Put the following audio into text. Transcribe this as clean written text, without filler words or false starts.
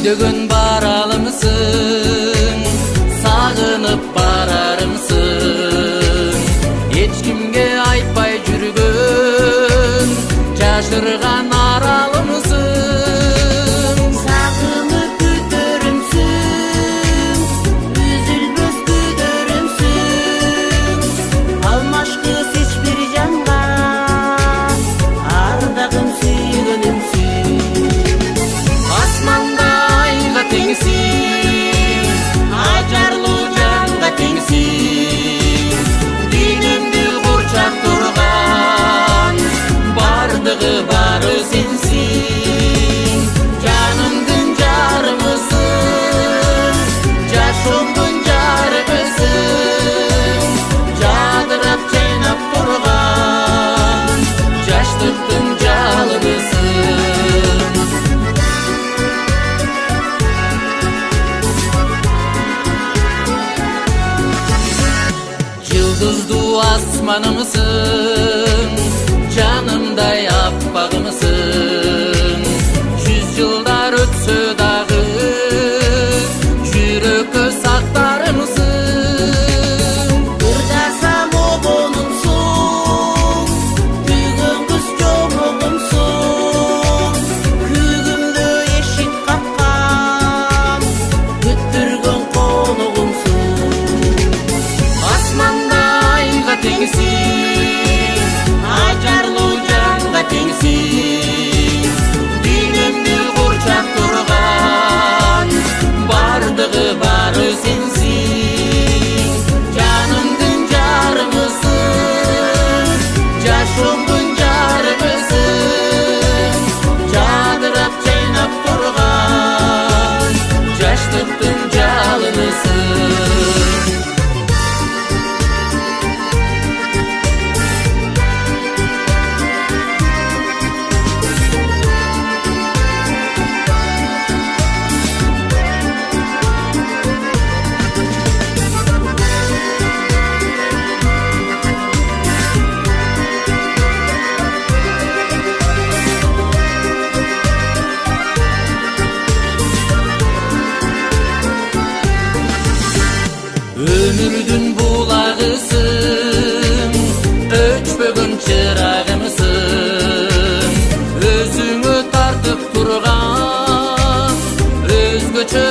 Көйдөгөн баралымсың, сагынып барарымсың. Эч кимге айтпай жүргөн, жашырган аралымсың. Сагынып күтөрүмсүң, үзүлбөс күтөрүмсүң. Алмашкыс эч бир жанга, ардагым сүйгөнүмсүң. Асманда айга теңсиң, ажарлуу жанга теңсиң. Дүйнөмдү курчап турган, бардыгы бары сенсиң. Жанымдын жарымысың, жашоомдун жарымысың. Жадырап жайнап турган, жаштыктын жалынысың. Yıldızlı asmanımsın, canımday appağımsın. 100 yıllar ötse dağı, yürökö saklarımsın. Kırdasam obonumsun, kүйгөн kız жомогумсун. Күйгүмдө эшик капкан, күттүргөн коногумсун. Asmanda ayga tеңсиң, ажарлуу жанга теңсиң. Дүйнөмдү курчап турган, бардыгы бары сенсиң. Жанымдын жарымысың, жашоомдун жарымысың. Жадырап жайнап турган, жаштыктын жалынысың. Ömürdün bulağısın, öçpөгөн çırağımsın. Özüңө tartıp turgan, özgöçö